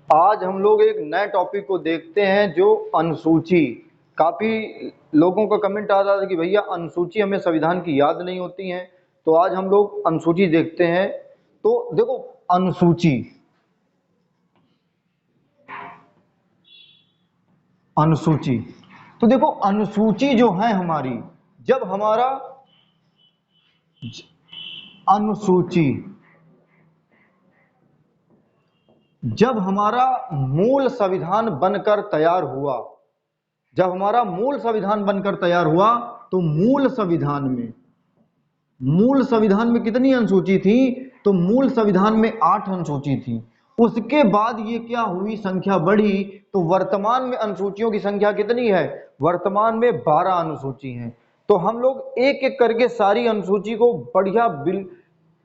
आज हम लोग एक नए टॉपिक को देखते हैं जो अनुसूची। काफी लोगों का कमेंट आ रहा था कि भैया अनुसूची हमें संविधान की याद नहीं होती है, तो आज हम लोग अनुसूची देखते हैं। तो देखो अनुसूची, अनुसूची तो देखो अनुसूची जो है हमारी, जब हमारा अनुसूची जब हमारा मूल संविधान बनकर तैयार हुआ, जब हमारा मूल संविधान बनकर तैयार हुआ तो मूल संविधान में कितनी अनुसूची थी? तो मूल संविधान में 8 अनुसूची थी। उसके बाद ये क्या हुई, संख्या बढ़ी, तो वर्तमान में अनुसूचियों की संख्या कितनी है? वर्तमान में 12 अनुसूची हैं। तो हम लोग एक एक करके सारी अनुसूची को बढ़िया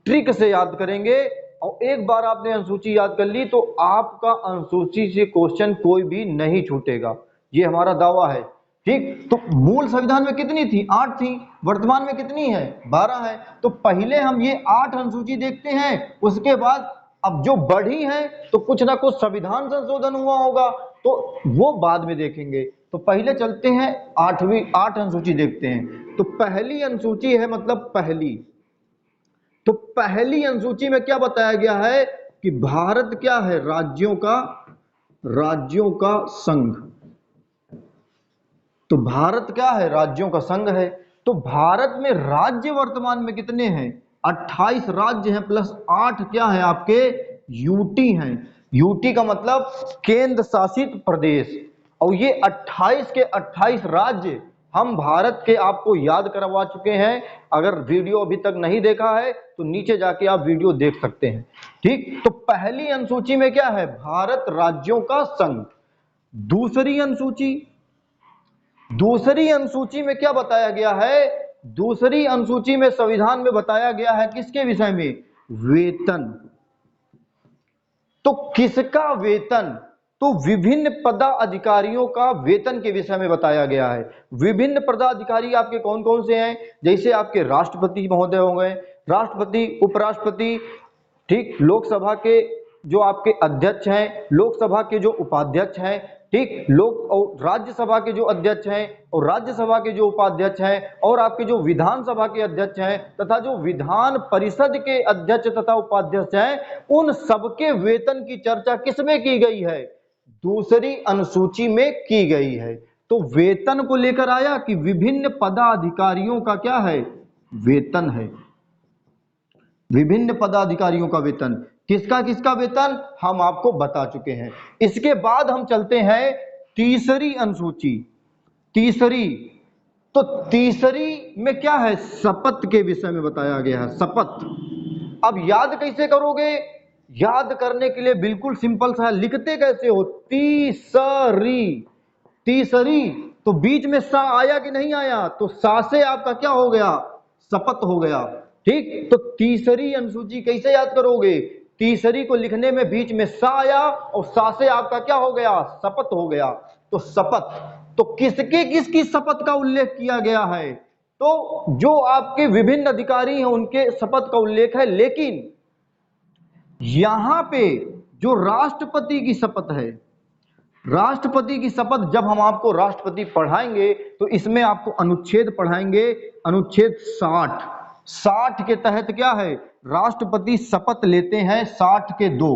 ट्रिक से याद करेंगे, और एक बार आपने अनुसूची याद कर ली तो आपका अनुसूची से क्वेश्चन कोई भी नहीं छूटेगा, ये हमारा दावा है। ठीक, तो मूल संविधान में कितनी थी? 8 थी। वर्तमान में कितनी है? 12 है। तो पहले हम ये 8 अनुसूची देखते हैं, उसके बाद अब जो बढ़ी है तो कुछ ना कुछ संविधान संशोधन हुआ होगा, तो वो बाद में देखेंगे। तो पहले चलते हैं 8 अनुसूची देखते हैं। तो पहली अनुसूची है, मतलब पहली, तो पहली अनुसूची में क्या बताया गया है कि भारत क्या है? राज्यों का संघ। तो भारत क्या है? राज्यों का संघ है। तो भारत में राज्य वर्तमान में कितने हैं? 28 राज्य हैं, प्लस 8 क्या है आपके? यूटी हैं। यूटी का मतलब केंद्र शासित प्रदेश। और ये 28 के 28 राज्य हम भारत के आपको याद करवा चुके हैं। अगर वीडियो अभी तक नहीं देखा है तो नीचे जाके आप वीडियो देख सकते हैं। ठीक, तो पहली अनुसूची में क्या है? भारत राज्यों का संघ। दूसरी अनुसूची में क्या बताया गया है? दूसरी अनुसूची में संविधान में बताया गया है किसके विषय में? वेतन। तो किसका वेतन? तो विभिन्न पदाधिकारियों का वेतन के विषय में बताया गया है। विभिन्न पदाधिकारी आपके कौन कौन से हैं? जैसे आपके राष्ट्रपति महोदय हो गए, राष्ट्रपति, उपराष्ट्रपति, ठीक, लोकसभा के जो आपके अध्यक्ष हैं, लोकसभा के जो उपाध्यक्ष हैं, ठीक, लोक और राज्यसभा के जो अध्यक्ष हैं और राज्यसभा के जो उपाध्यक्ष हैं, और आपके जो विधानसभा के अध्यक्ष हैं तथा जो विधान परिषद के अध्यक्ष तथा उपाध्यक्ष हैं, उन सबके वेतन की चर्चा किसमें की गई है? दूसरी अनुसूची में की गई है। तो वेतन को लेकर आया कि विभिन्न पदाधिकारियों का क्या है? वेतन है। विभिन्न पदाधिकारियों का वेतन। किसका किसका वेतन हम आपको बता चुके हैं। इसके बाद हम चलते हैं तीसरी अनुसूची। तीसरी, तो तीसरी में क्या है? शपथ के विषय में बताया गया है, शपथ। अब याद कैसे करोगे? याद करने के लिए बिल्कुल सिंपल सा है, लिखते कैसे हो? तीसरी। तीसरी, तो बीच में सा आया कि नहीं आया? तो सा से आपका क्या हो गया? शपथ हो गया। ठीक, तो तीसरी अनुसूची कैसे याद करोगे? तीसरी को लिखने में बीच में सा आया और सा से आपका क्या हो गया? शपथ हो गया। तो शपथ, तो किसके किसकी शपथ का उल्लेख किया गया है? तो जो आपके विभिन्न अधिकारी हैं उनके शपथ का उल्लेख है, लेकिन यहां पे जो राष्ट्रपति की शपथ है, राष्ट्रपति की शपथ जब हम आपको राष्ट्रपति पढ़ाएंगे तो इसमें आपको अनुच्छेद पढ़ाएंगे, अनुच्छेद 60 के तहत क्या है? राष्ट्रपति शपथ लेते हैं 60 के 2।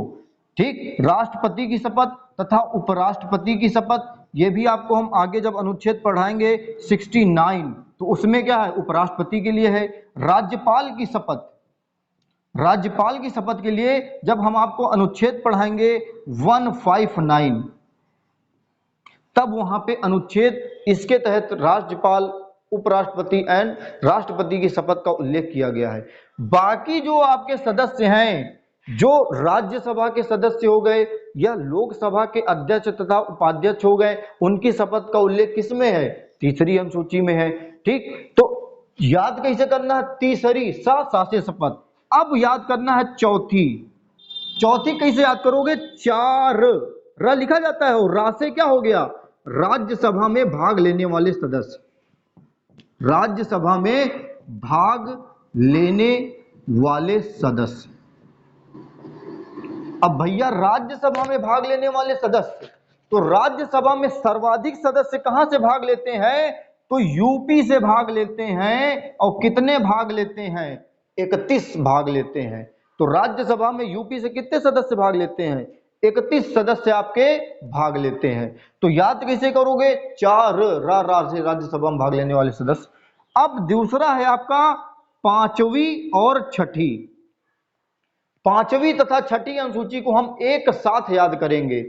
ठीक, राष्ट्रपति की शपथ तथा उपराष्ट्रपति की शपथ, ये भी आपको हम आगे जब अनुच्छेद पढ़ाएंगे 69, तो उसमें क्या है? उपराष्ट्रपति के लिए है। राज्यपाल की शपथ, राज्यपाल की शपथ के लिए जब हम आपको अनुच्छेद पढ़ाएंगे 159, तब वहां पे अनुच्छेद इसके तहत राज्यपाल, उपराष्ट्रपति एंड राष्ट्रपति की शपथ का उल्लेख किया गया है। बाकी जो आपके सदस्य हैं, जो राज्यसभा के सदस्य हो गए या लोकसभा के अध्यक्ष तथा उपाध्यक्ष हो गए, उनकी शपथ का उल्लेख किसमें है? तीसरी अनुसूची में है। ठीक, तो याद कैसे करना है? तीसरी, सा से शपथ। अब याद करना है चौथी। चौथी कैसे याद करोगे? 4 र लिखा जाता है और रा से क्या हो गया? राज्यसभा में भाग लेने वाले सदस्य। राज्यसभा में भाग लेने वाले सदस्य। अब भैया राज्यसभा में भाग लेने वाले सदस्य, तो राज्यसभा में सर्वाधिक सदस्य कहां से भाग लेते हैं? तो यूपी से भाग लेते हैं। और कितने भाग लेते हैं? 31 भाग लेते हैं। तो राज्यसभा में यूपी से कितने सदस्य भाग लेते हैं? 31 सदस्य आपके भाग लेते हैं। तो याद कैसे करोगे? 4 रा से राज्यसभा में भाग लेने वाले सदस्य। अब दूसरा है आपका पांचवी और छठी। पांचवी तथा छठी अनुसूची को हम एक साथ याद करेंगे।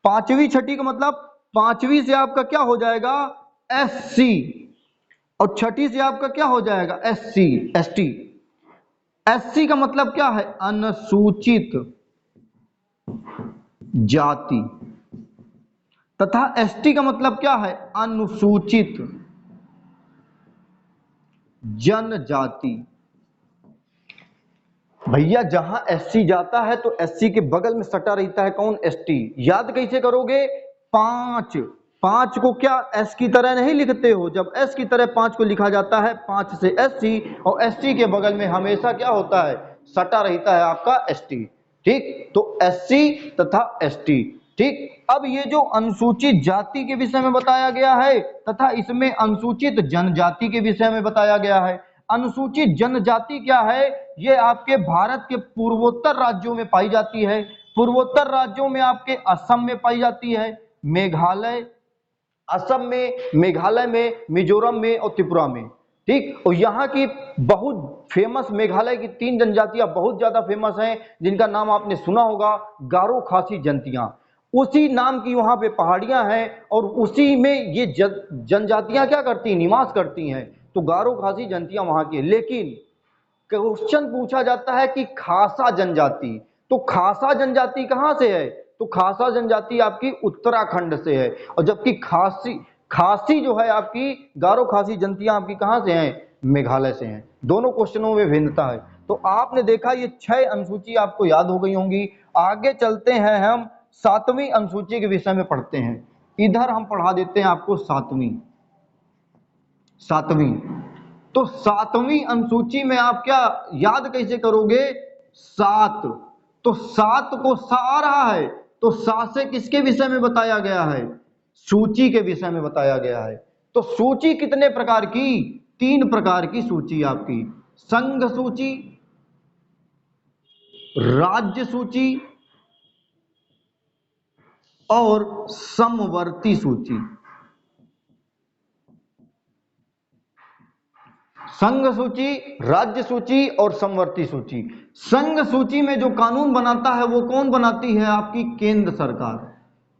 पांचवी छठी का मतलब, पांचवी से आपका क्या हो जाएगा? एससी, और छठी से आपका क्या हो जाएगा? SC ST. एससी का मतलब क्या है? अनुसूचित जाति, तथा एसटी का मतलब क्या है? अनुसूचित जनजाति। भैया जहां एससी जाता है तो एससी के बगल में सटा रहता है कौन? एसटी। याद कैसे करोगे? 5 को क्या एस की तरह नहीं लिखते हो? जब एस की तरह 5 को लिखा जाता है, 5 से एससी, और एसटी के बगल में हमेशा क्या होता है? सटा रहता है आपका एसटी। ठीक, तो एससी तथा एसटी। ठीक, अब ये जो अनुसूचित जाति के विषय में बताया गया है तथा इसमें अनुसूचित जनजाति के विषय में बताया गया है। अनुसूचित जनजाति क्या है? ये आपके भारत के पूर्वोत्तर राज्यों में पाई जाती है। पूर्वोत्तर राज्यों में आपके असम में पाई जाती है, मेघालय, असम में, मेघालय में, मिजोरम में और त्रिपुरा में। ठीक, और यहाँ की बहुत फेमस, मेघालय की 3 जनजातियां बहुत ज्यादा फेमस हैं, जिनका नाम आपने सुना होगा, गारो, खासी, जंतियां। उसी नाम की वहां पे पहाड़ियां हैं और उसी में ये जनजातियां क्या करती हैं? निवास करती हैं। तो गारो, खासी, जंतियां वहां की। लेकिन क्वेश्चन पूछा जाता है कि खासा जनजाति, तो खासा जनजाति कहां से है? तो खासा जनजाति आपकी उत्तराखंड से है। और जबकि खासी जो है आपकी, गारो, खासी, जंतियां आपकी कहां से हैं? मेघालय से हैं। दोनों क्वेश्चनों में भिन्नता है। तो आपने देखा ये 6 अनुसूची आपको याद हो गई होंगी। आगे चलते हैं, हम 7वीं अनुसूची के विषय में पढ़ते हैं। इधर हम पढ़ा देते हैं आपको 7वीं। तो 7वीं अनुसूची में आप क्या याद कैसे करोगे? 7, तो 7 को सा आ रहा है, तो सा से किसके विषय में बताया गया है? सूची के विषय में बताया गया है। तो सूची कितने प्रकार की? 3 प्रकार की सूची आपकी, संघ सूची, राज्य सूची और समवर्ती सूची। संघ सूची, राज्य सूची और समवर्ती सूची। संघ सूची में जो कानून बनाता है वो कौन बनाती है? आपकी केंद्र सरकार।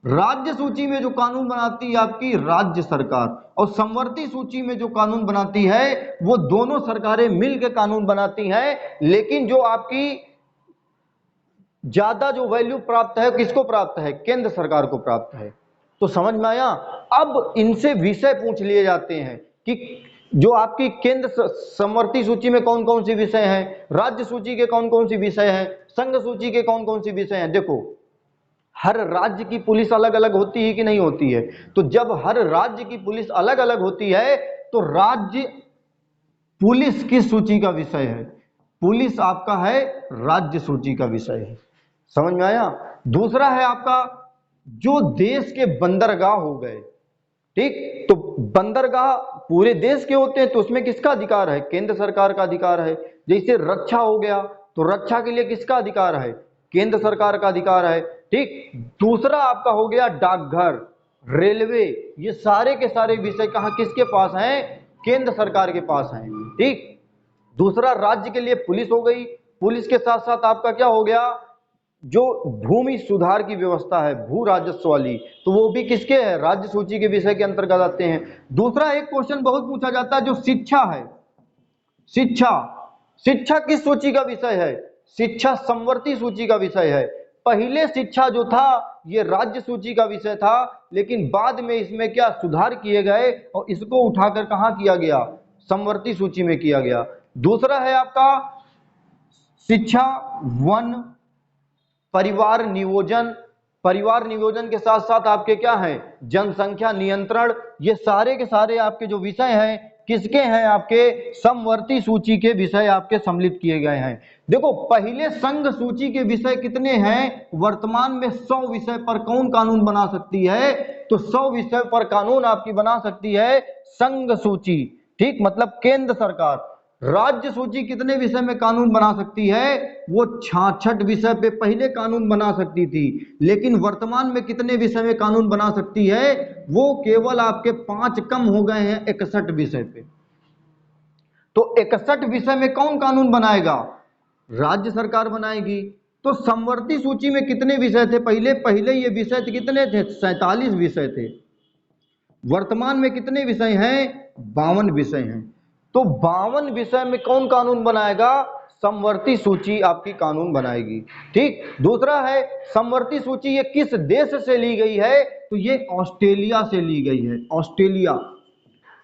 राज्य सूची में जो कानून बनाती है आपकी राज्य सरकार। और समवर्ती सूची में जो कानून बनाती है वो दोनों सरकारें मिलकर कानून बनाती हैं। लेकिन जो आपकी ज्यादा जो वैल्यू प्राप्त है, किसको प्राप्त है? केंद्र सरकार को प्राप्त है। तो समझ में आया? अब इनसे विषय पूछ लिए जाते हैं कि जो आपकी केंद्र समवर्ती सूची में कौन कौन सी विषय हैं, राज्य सूची के कौन कौन सी विषय हैं, संघ सूची के कौन कौन सी विषय हैं। देखो, हर राज्य की पुलिस अलग अलग होती है कि नहीं होती है? तो जब हर राज्य की पुलिस अलग अलग होती है तो राज्य पुलिस किस सूची का विषय है? पुलिस आपका है राज्य सूची का विषय है। समझ में आया? दूसरा है आपका जो देश के बंदरगाह हो गए। ठीक, तो बंदरगाह पूरे देश के होते हैं तो उसमें किसका अधिकार है? केंद्र सरकार का अधिकार है। जैसे रक्षा हो गया तो रक्षा के लिए किसका अधिकार है? केंद्र सरकार का अधिकार है। ठीक, दूसरा आपका हो गया डाकघर, रेलवे, ये सारे के सारे विषय कहां किसके पास हैं? केंद्र सरकार के पास हैं। ठीक, दूसरा राज्य के लिए पुलिस हो गई। पुलिस के साथ साथ आपका क्या हो गया? जो भूमि सुधार की व्यवस्था है, भू राजस्व वाली, तो वो भी किसके है? राज्य सूची के विषय के अंतर्गत आते हैं। दूसरा एक क्वेश्चन बहुत पूछा जाता है जो शिक्षा है। शिक्षा किस सूची का विषय है? शिक्षा समवर्ती सूची का विषय है। पहले शिक्षा जो था ये राज्य सूची का विषय था, लेकिन बाद में इसमें क्या सुधार किए गए और इसको उठाकर कहां किया गया? समवर्ती सूची में किया गया। दूसरा है आपका शिक्षा वन, परिवार नियोजन। परिवार नियोजन के साथ साथ आपके क्या है? जनसंख्या नियंत्रण। ये सारे के सारे आपके जो विषय हैं किसके हैं, आपके समवर्ती सूची के विषय आपके सम्मिलित किए गए हैं। देखो पहले संघ सूची के विषय कितने हैं, वर्तमान में 100 विषय पर कौन कानून बना सकती है, तो 100 विषय पर कानून आपकी बना सकती है संघ सूची, ठीक, मतलब केंद्र सरकार। राज्य सूची कितने विषय में कानून बना सकती है, वो 66 विषय पे पहले कानून बना सकती थी, लेकिन वर्तमान में कितने विषय में कानून बना सकती है, वो केवल आपके 5 कम हो गए हैं 61 विषय पे। तो 61 विषय में कौन कानून बनाएगा, राज्य सरकार बनाएगी। तो समवर्ती सूची में कितने विषय थे, पहले ये विषय कितने थे, 47 विषय थे। वर्तमान में कितने विषय हैं, 52 विषय हैं। तो 52 विषय में कौन कानून बनाएगा, समवर्ती सूची आपकी कानून बनाएगी, ठीक। दूसरा है समवर्ती सूची ये किस देश से ली गई है, तो ये ऑस्ट्रेलिया से ली गई है,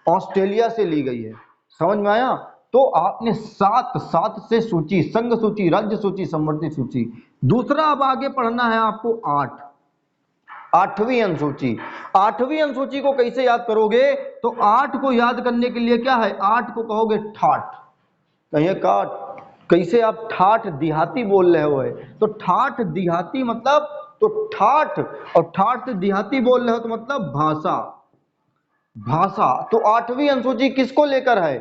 ऑस्ट्रेलिया से ली गई है। समझ में आया। तो आपने 7 से सूची, संघ सूची, राज्य सूची, समवर्ती सूची। दूसरा अब आगे पढ़ना है आपको 8वीं अनुसूची। 8वीं अनुसूची को कैसे याद करोगे, तो 8 को याद करने के लिए क्या है, 8 को कहोगे ठाठ, कहिए काट, कैसे आप ठाठ देहाती बोल रहे हो है, तो ठाठ देहाती मतलब, तो ठाठ और ठाठ देहाती बोल रहे हो तो मतलब भाषा, भाषा। तो 8वीं अनुसूची किसको लेकर है,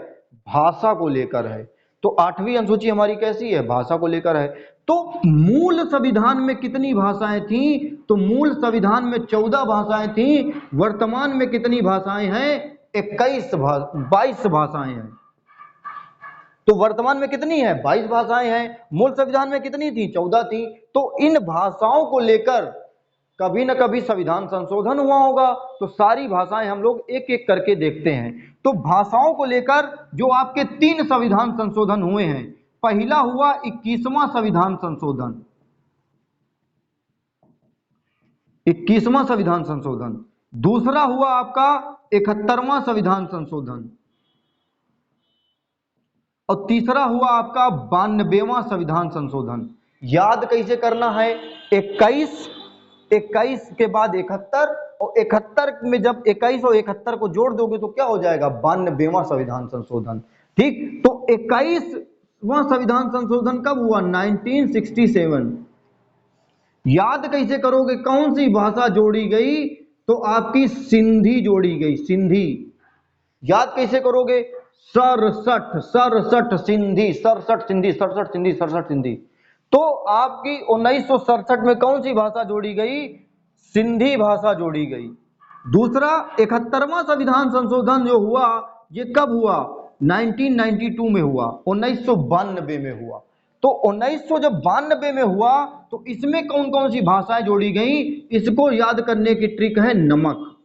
भाषा को लेकर है। तो 8वीं अनुसूची हमारी कैसी है, भाषा को लेकर है। तो मूल संविधान में कितनी भाषाएं थी, तो मूल संविधान में 14 भाषाएं थी। वर्तमान में कितनी भाषाएं हैं, 22 भाषाएं हैं। तो वर्तमान में कितनी है, 22 भाषाएं हैं। मूल संविधान में कितनी थी, 14 थी। तो इन भाषाओं को लेकर कभी न कभी संविधान संशोधन हुआ होगा। तो सारी भाषाएं हम लोग एक एक करके देखते हैं। तो भाषाओं को लेकर जो आपके 3 संविधान संशोधन हुए हैं, पहला हुआ 21वां संविधान संशोधन, 21वां संविधान संशोधन। दूसरा हुआ आपका 71वां संविधान संशोधन, और तीसरा हुआ आपका 92वां संविधान संशोधन। याद कैसे करना है, 21 के बाद 71, और 71 में जब 21 और 71 को जोड़ दोगे तो क्या हो जाएगा, 92वां संविधान संशोधन, ठीक। तो 21वां संविधान संशोधन कब हुआ, 1967। याद कैसे करोगे, कौन सी भाषा जोड़ी गई, तो आपकी सिंधी जोड़ी गई, सिंधी। याद कैसे करोगे, 67 सिंधी, 67 सिंधी। तो आपकी 1967 में कौन सी भाषा जोड़ी गई, सिंधी भाषा जोड़ी गई। दूसरा 71वां संविधान संशोधन जो हुआ, ये कब हुआ, 1992 में हुआ, 1992 में हुआ। तो 1992 में हुआ, तो इसमें कौन कौन सी भाषाएं जोड़ी गई, इसको याद करने की ट्रिक है नमक।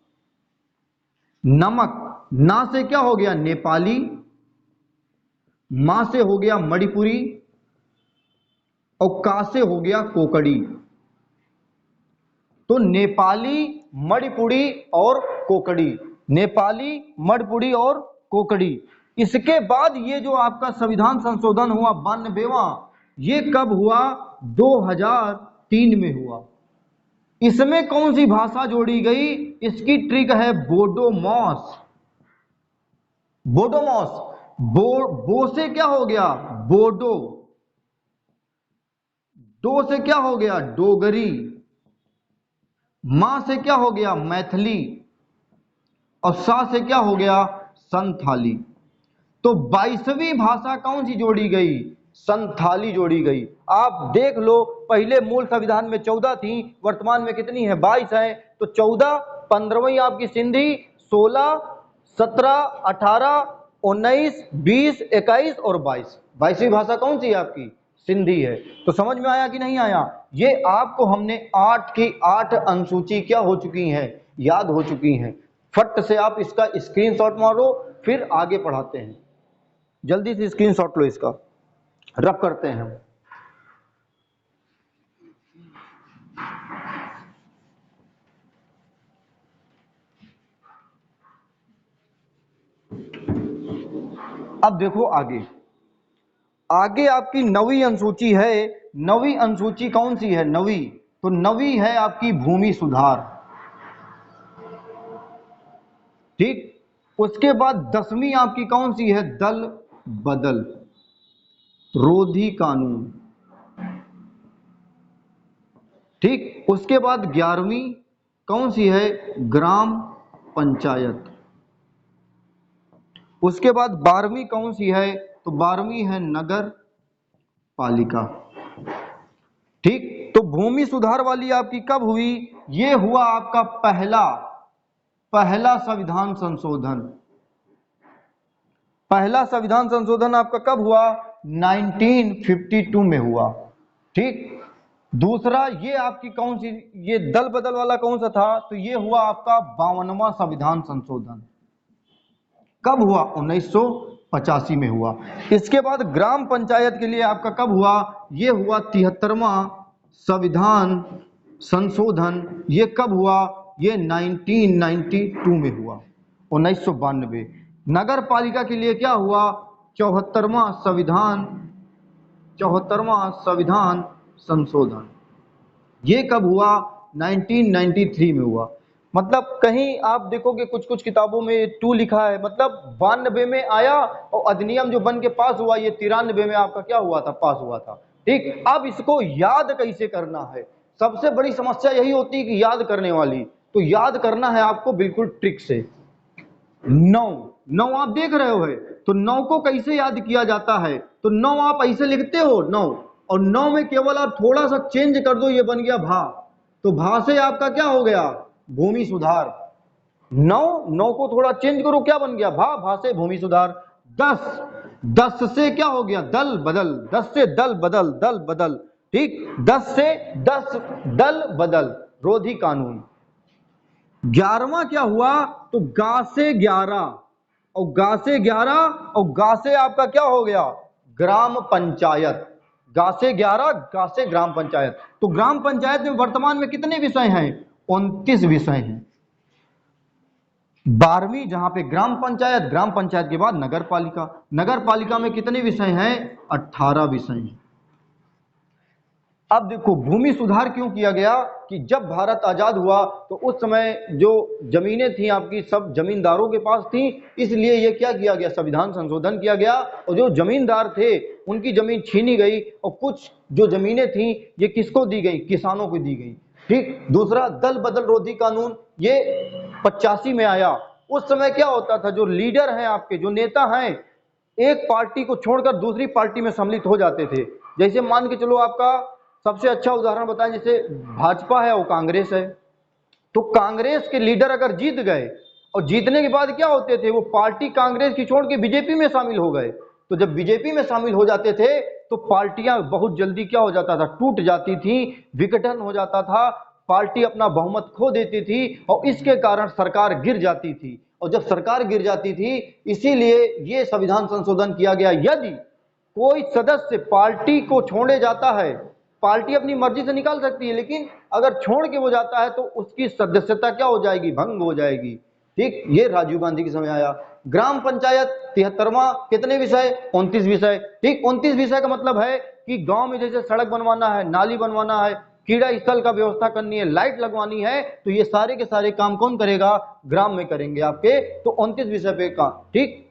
नमक, ना से क्या हो गया, नेपाली, मां से हो गया मणिपुरी, और का से हो गया कोकड़ी। तो नेपाली, मणिपुरी और कोकड़ी, नेपाली, मणिपुरी और कोकड़ी। इसके बाद ये जो आपका संविधान संशोधन हुआ 92वां, ये कब हुआ, 2003 में हुआ। इसमें कौन सी भाषा जोड़ी गई, इसकी ट्रिक है बोडोमॉस। बोडोमॉस, बो से क्या हो गया, बोडो, दो से क्या हो गया, डोगरी, मां से क्या हो गया, मैथिली, और सा से क्या हो गया, संथाली। तो 22वीं भाषा कौन सी जोड़ी गई, संथाली जोड़ी गई। आप देख लो, पहले मूल संविधान में 14 थी, वर्तमान में कितनी है, 22 है। तो 14, 15वीं आपकी सिंधी, 16, 17, 18, 19, 20, 21 और 22। 22वीं भाषा कौन सी है आपकी, सिंधी है। तो समझ में आया कि नहीं आया। ये आपको हमने 8 की 8 अनुसूची क्या हो चुकी हैं, याद हो चुकी हैं। फट से आप इसका स्क्रीनशॉट मारो, फिर आगे पढ़ाते हैं। जल्दी से स्क्रीनशॉट लो, इसका रब करते हैं हम। अब देखो आगे, आगे आपकी 9वीं अनुसूची है। 9वीं अनुसूची कौन सी है, 9वीं, तो 9वीं है आपकी भूमि सुधार, ठीक। उसके बाद 10वीं आपकी कौन सी है? दल बदल रोधी कानून, ठीक। उसके बाद 11वीं कौन सी है? ग्राम पंचायत। उसके बाद 12वीं कौन सी है? तो 12वीं है नगर पालिका, ठीक। तो भूमि सुधार वाली आपकी कब हुई? ये हुआ आपका पहला संविधान संशोधन। पहला संविधान संशोधन आपका कब हुआ? 1952 में हुआ, ठीक। दूसरा ये आपकी कौन सी, ये दल बदल वाला कौन सा था? तो ये हुआ आपका 52वां संविधान संशोधन। कब हुआ? 1985 में हुआ। इसके बाद ग्राम पंचायत के लिए आपका कब हुआ? ये हुआ 73वां संविधान संशोधन। ये कब हुआ? ये 1992 में हुआ, 1992। नगर पालिका के लिए क्या हुआ? 74वां संविधान संशोधन। ये कब हुआ? 1993 में हुआ। मतलब कहीं आप देखोगे कुछ कुछ किताबों में 2 लिखा है, मतलब 92 में आया और अधिनियम जो बन के पास हुआ ये 93 में आपका क्या हुआ था? पास हुआ था, ठीक। अब इसको याद कैसे करना है? सबसे बड़ी समस्या यही होती है कि याद करने वाली। तो याद करना है आपको बिल्कुल ट्रिक से। 9 आप देख रहे हो है, तो 9 को कैसे याद किया जाता है? तो 9 आप ऐसे लिखते हो 9, और 9 में केवल आप थोड़ा सा चेंज कर दो, ये बन गया भा। तो भा से आपका क्या हो गया? भूमि सुधार। 9 को थोड़ा चेंज करो, क्या बन गया? भा से भूमि सुधार। 10 से क्या हो गया? दल बदल। 10 से दल बदल, ठीक। 10 से 10 दल बदल रोधी कानून। 11वां क्या हुआ? तो गा से 11, और गा से 11, और गा से आपका क्या हो गया? ग्राम पंचायत। गा से 11, गा से ग्राम पंचायत। तो ग्राम पंचायत में वर्तमान में कितने विषय हैं? 29 विषय हैं। 12वीं जहां पे ग्राम पंचायत के बाद नगर पालिका। नगर पालिका में कितने विषय हैं? 18 विषय हैं। अब देखो भूमि सुधार क्यों किया गया कि जब भारत आजाद हुआ तो उस समय जो जमीनें थी आपकी सब जमींदारों के पास थी, इसलिए ये क्या किया गया? संविधान संशोधन किया गया, और जो जमींदार थे उनकी जमीन छीनी गई, और कुछ जो जमीनें थी ये किसको दी गई? किसानों को दी गई, ठीक। दूसरा दल बदल रोधी कानून, ये 85 में आया। उस समय क्या होता था? जो लीडर हैं आपके, जो नेता हैं, एक पार्टी को छोड़कर दूसरी पार्टी में सम्मिलित हो जाते थे। जैसे मान के चलो, आपका सबसे अच्छा उदाहरण बताएं, जैसे भाजपा है और कांग्रेस है। तो कांग्रेस के लीडर अगर जीत गए, और जीतने के बाद क्या होते थे? वो पार्टी कांग्रेस की छोड़ के बीजेपी में शामिल हो गए। तो जब बीजेपी में शामिल हो जाते थे तो पार्टियां बहुत जल्दी क्या हो जाता था? टूट जाती थी, विघटन हो जाता था, पार्टी अपना बहुमत खो देती थी, और इसके कारण सरकार गिर जाती थी। और जब सरकार गिर जाती थी, इसीलिए ये संविधान संशोधन किया गया। यदि कोई सदस्य पार्टी को छोड़े जाता है, पार्टी अपनी मर्जी से निकाल सकती है, लेकिन अगर छोड़ के वो जाता है तो उसकी सदस्यता क्या हो जाएगी? भंग हो जाएगी, ठीक। ये राजीव गांधी के समय आया। ग्राम पंचायत 73वां, कितने विषय? 29 विषय, ठीक। 29 विषय का मतलब है कि गांव में जैसे सड़क बनवाना है, नाली बनवाना है, कीड़ा स्थल का व्यवस्था करनी है, लाइट लगवानी है, तो ये सारे के सारे काम कौन करेगा? ग्राम में करेंगे आपके। तो 29 विषय पे काम, ठीक।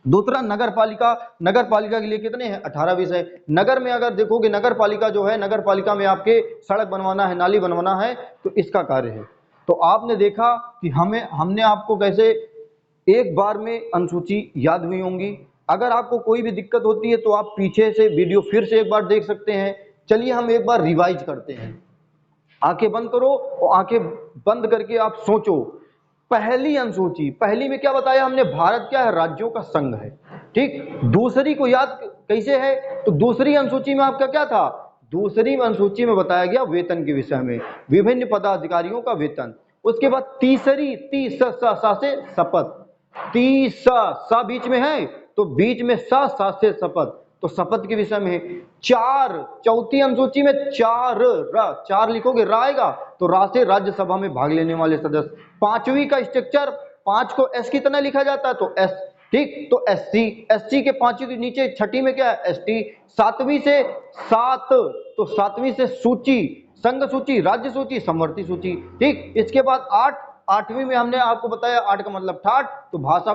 दूसरा नगर पालिका के लिए कितने हैं? 18 विषय। नगर में अगर देखोगे, नगर पालिका जो है, नगर पालिका में आपके सड़क बनवाना है, नाली बनवाना है, तो इसका कार्य है। तो आपने देखा कि हमने आपको कैसे एक बार में अनुसूची याद हुई होंगी। अगर आपको कोई भी दिक्कत होती है तो आप पीछे से वीडियो फिर से एक बार देख सकते हैं। चलिए हम एक बार रिवाइज करते हैं। आंखें बंद करो, और आंखें बंद करके आप सोचो। पहली अनुसूची, पहली में क्या बताया हमने? भारत क्या है? राज्यों का संघ है, ठीक। दूसरी को याद कैसे है? तो दूसरी अनुसूची में आपका क्या था? दूसरी अनुसूची में बताया गया वेतन के विषय में, विभिन्न पदाधिकारियों का वेतन। उसके बाद तीसरी, सा से शपथ, सा बीच में है, तो बीच में सा से शपथ, तो शपथ के विषय में। चौथी अनुसूची में चार लिखोगे, रा आएगा, तो रा से राज्यसभा में भाग लेने वाले सदस्य। 5वीं का स्ट्रक्चर, 5 को एस कितना लिखा जाता है? तो एस, ठीक। तो एससी के 5वीं के नीचे 6ठी में क्या है? एसटी। 7वीं से 7, तो 7वीं से सूची, संघ सूची, राज्य सूची, समवर्ती सूची, ठीक। इसके बाद 8 8वीं में हमने आपको बताया 8 का मतलब ठाठ, तो भाषा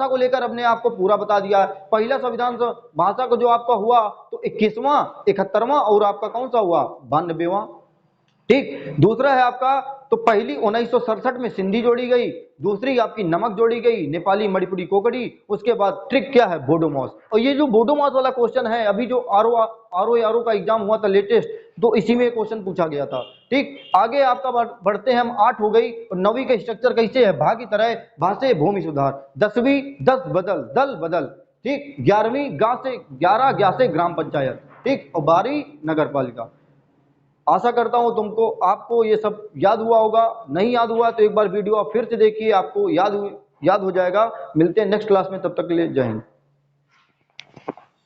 को लेकर हमने आपको पूरा बता दिया। पहला संविधान भाषा को जो आपका हुआ तो 21वां, 71वां और आपका कौन सा हुआ 92वां। ठीक, दूसरा है आपका तो पहली 1967 में सिंधी जोड़ी गई, दूसरी आपकी नमक जोड़ी गई, नेपाली मणिपुरी कोकड़ी, उसके बाद ट्रिक क्या है बोडोमॉस। और ये जो बोडोमॉस वाला क्वेश्चन है अभी जो आरओ का एग्जाम हुआ था लेटेस्ट, तो इसी में क्वेश्चन पूछा गया था। ठीक, आगे आपका बढ़ते हैं हम, 8 हो गई और 9वीं का स्ट्रक्चर कैसे है, भाग की तरह भाषे भूमि सुधार, 10वीं 10 बदल दल बदल, ठीक, 11वीं ग्यारह से ग्राम पंचायत, ठीक, और 12वीं नगर पालिका। आशा करता हूं तुमको आपको ये सब याद हुआ होगा, नहीं याद हुआ तो एक बार वीडियो आप फिर से देखिए, आपको याद हो जाएगा। मिलते हैं नेक्स्ट क्लास में, तब तक के लिए जय हिंद।